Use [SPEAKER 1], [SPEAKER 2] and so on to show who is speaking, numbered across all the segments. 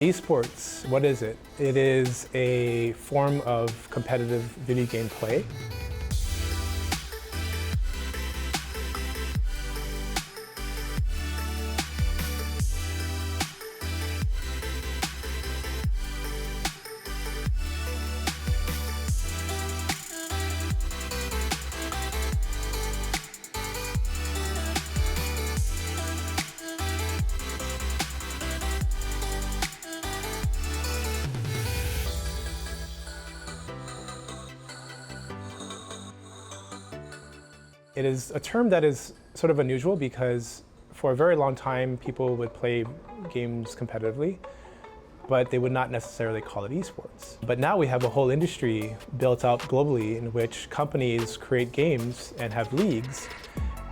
[SPEAKER 1] Esports, what is it? It is a form of competitive video game play. It is a term that is sort of unusual because for a very long time people would play games competitively, but they would not necessarily call it esports. But now we have a whole industry built out globally in which companies create games and have leagues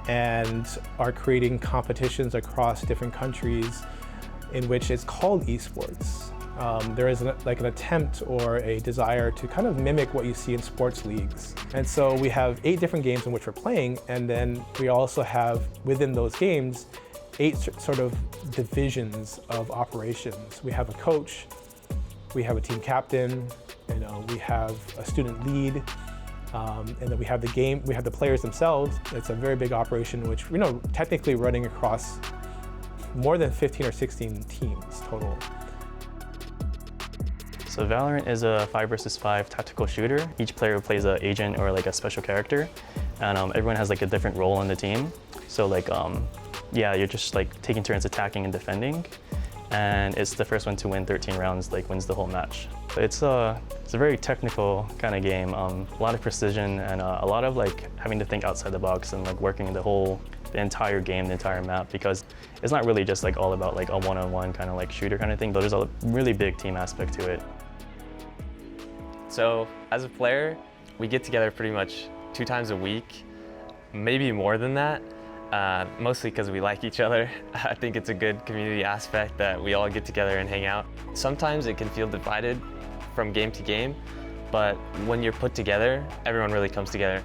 [SPEAKER 1] and are creating competitions across different countries in which it's called esports. There is an attempt or a desire to kind of mimic what you see in sports leagues. And so we have 8 different games in which we're playing, and then we also have within those games 8 sort of divisions of operations. We have a coach, we have a team captain, we have a student lead, and then we have the players themselves. It's a very big operation which technically running across more than 15 or 16 teams total.
[SPEAKER 2] So Valorant is a 5 versus 5 tactical shooter. Each player plays an agent or a special character, and everyone has a different role in the team. So you're just taking turns attacking and defending, and it's the first one to win 13 rounds wins the whole match. It's a very technical kind of game, a lot of precision and a lot of having to think outside the box and working the entire game, the entire map, because it's not really just all about a one-on-one kind of shooter kind of thing, but there's a really big team aspect to it.
[SPEAKER 3] So as a player, we get together pretty much 2 times a week, maybe more than that, mostly because we like each other. I think it's a good community aspect that we all get together and hang out. Sometimes it can feel divided from game to game, but when you're put together, everyone really comes together.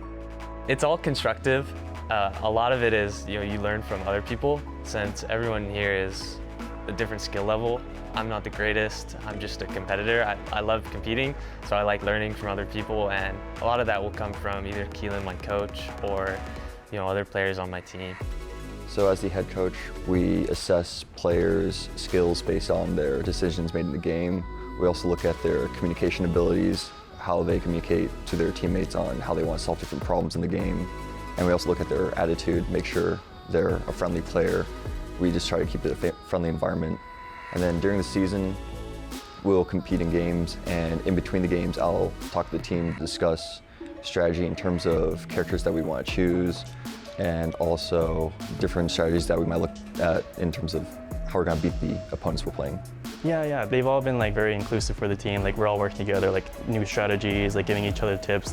[SPEAKER 3] It's all constructive. A lot of it is you learn from other people, since everyone here is a different skill level. I'm not the greatest, I'm just a competitor. I love competing, so I like learning from other people, and a lot of that will come from either Keelan, my coach, or other players on my team.
[SPEAKER 4] So as the head coach, we assess players' skills based on their decisions made in the game. We also look at their communication abilities, how they communicate to their teammates on how they want to solve different problems in the game. And we also look at their attitude, make sure they're a friendly player. We just try to keep it a friendly environment. And then during the season, we'll compete in games, and in between the games, I'll talk to the team, discuss strategy in terms of characters that we want to choose, and also different strategies that we might look at in terms of how we're going to beat the opponents we're playing.
[SPEAKER 2] Yeah, they've all been very inclusive for the team. We're all working together, new strategies, giving each other tips.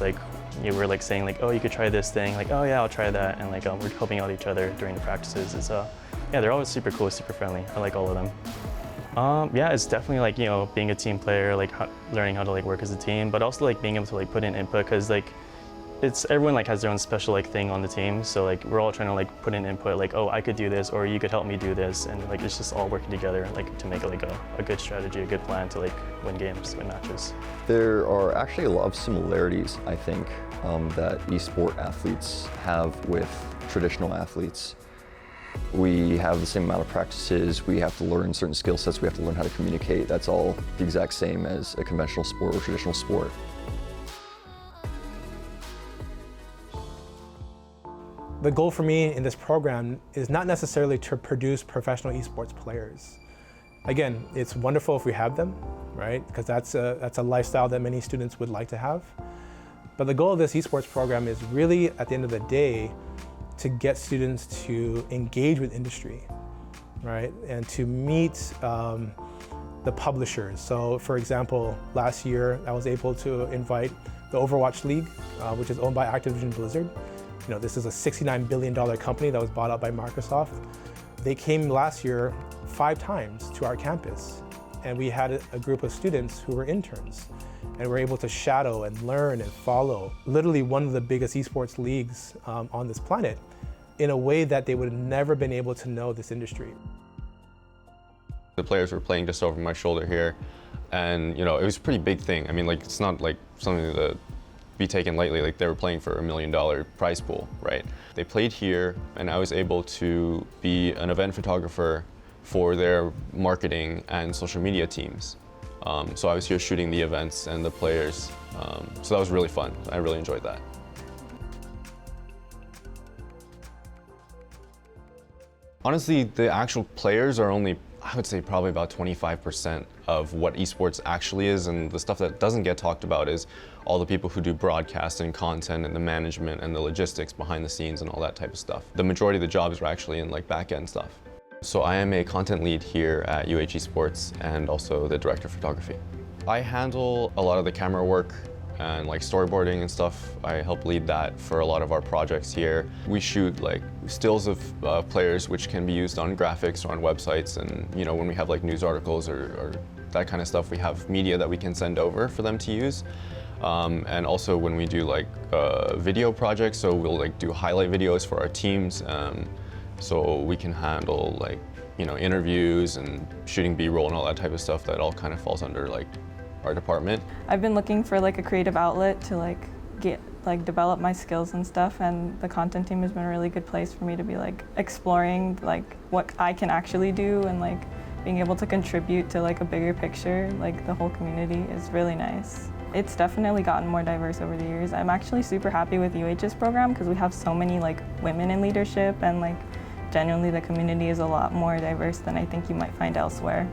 [SPEAKER 2] We're saying oh, you could try this thing. Oh yeah, I'll try that. And we're helping out each other during the practices. Yeah, they're always super cool, super friendly. I like all of them. Yeah, it's definitely being a team player, learning how to work as a team, but also being able to put in input, because everyone has their own special thing on the team. So we're all trying to put in input, oh, I could do this, or you could help me do this, and it's just all working together to make a good strategy, a good plan to win games, win matches.
[SPEAKER 4] There are actually a lot of similarities, I think, that esport athletes have with traditional athletes. We have the same amount of practices, we have to learn certain skill sets, we have to learn how to communicate. That's all the exact same as a conventional sport or traditional sport.
[SPEAKER 1] The goal for me in this program is not necessarily to produce professional esports players. Again, it's wonderful if we have them, right? Because that's a lifestyle that many students would like to have. But the goal of this esports program is really, at the end of the day, to get students to engage with industry, right? And to meet the publishers. So for example, last year I was able to invite the Overwatch League, which is owned by Activision Blizzard. This is a $69 billion company that was bought out by Microsoft. They came last year 5 times to our campus, and we had a group of students who were interns, and were able to shadow and learn and follow literally one of the biggest esports leagues on this planet in a way that they would have never been able to know this industry.
[SPEAKER 5] The players were playing just over my shoulder here, and it was a pretty big thing. I mean, like, it's not like something to be taken lightly. Like, they were playing for $1 million prize pool, right? They played here, and I was able to be an event photographer for their marketing and social media teams. So I was here shooting the events and the players. So that was really fun. I really enjoyed that. Honestly, the actual players are only, I would say, probably about 25% of what esports actually is, and the stuff that doesn't get talked about is all the people who do broadcast and content and the management and the logistics behind the scenes and all that type of stuff. The majority of the jobs are actually in like back-end stuff. So I am a content lead here at UH Esports and also the director of photography. I handle a lot of the camera work and like storyboarding and stuff. I help lead that for a lot of our projects here. We shoot like stills of players which can be used on graphics or on websites, and when we have like news articles or that kind of stuff, we have media that we can send over for them to use. And also when we do like video projects, so we'll like do highlight videos for our teams, so we can handle like interviews and shooting B-roll and all that type of stuff. That all kind of falls under like our department.
[SPEAKER 6] I've been looking for like a creative outlet to develop my skills and stuff, and the content team has been a really good place for me to be like exploring like what I can actually do, and like being able to contribute to like a bigger picture, like the whole community is really nice. It's definitely gotten more diverse over the years. I'm actually super happy with UH's program because we have so many like women in leadership, and like genuinely the community is a lot more diverse than I think you might find elsewhere.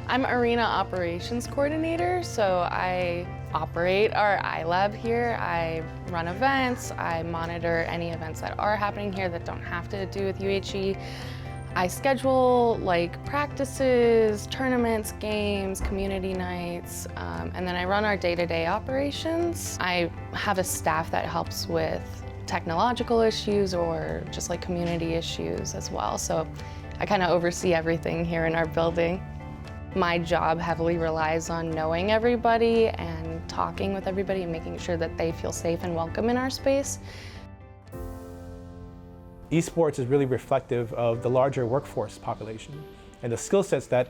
[SPEAKER 7] I'm Arena Operations Coordinator, so I operate our iLab here. I run events, I monitor any events that are happening here that don't have to do with UHE. I schedule like practices, tournaments, games, community nights, and then I run our day-to-day operations. I have a staff that helps with technological issues or just like community issues as well. So I kind of oversee everything here in our building. My job heavily relies on knowing everybody and talking with everybody and making sure that they feel safe and welcome in our space.
[SPEAKER 1] Esports is really reflective of the larger workforce population and the skill sets that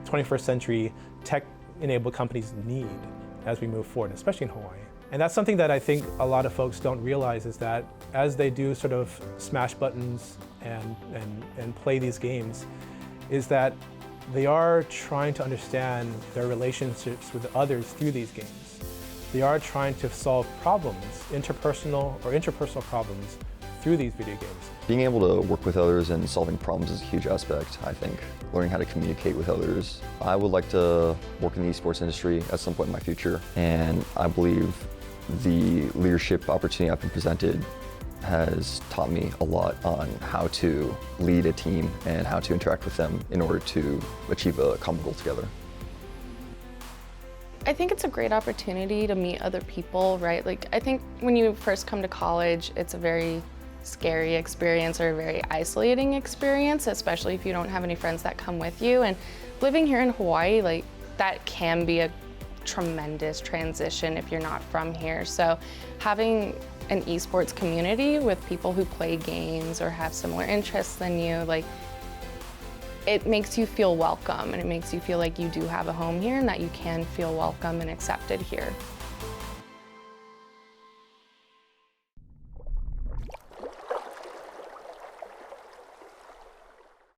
[SPEAKER 1] 21st century tech-enabled companies need as we move forward, especially in Hawaii. And that's something that I think a lot of folks don't realize, is that as they do sort of smash buttons and play these games, is that they are trying to understand their relationships with others through these games. They are trying to solve problems, interpersonal problems, through these video games.
[SPEAKER 4] Being able to work with others and solving problems is a huge aspect, I think. Learning how to communicate with others. I would like to work in the esports industry at some point in my future, and I believe the leadership opportunity I've been presented has taught me a lot on how to lead a team and how to interact with them in order to achieve a common goal together.
[SPEAKER 7] I think it's a great opportunity to meet other people, right? Like, I think when you first come to college, it's a very scary experience or a very isolating experience, especially if you don't have any friends that come with you. And living here in Hawaii, like, that can be a tremendous transition if you're not from here. So having an esports community with people who play games or have similar interests than you, like, it makes you feel welcome, and it makes you feel like you do have a home here and that you can feel welcome and accepted here.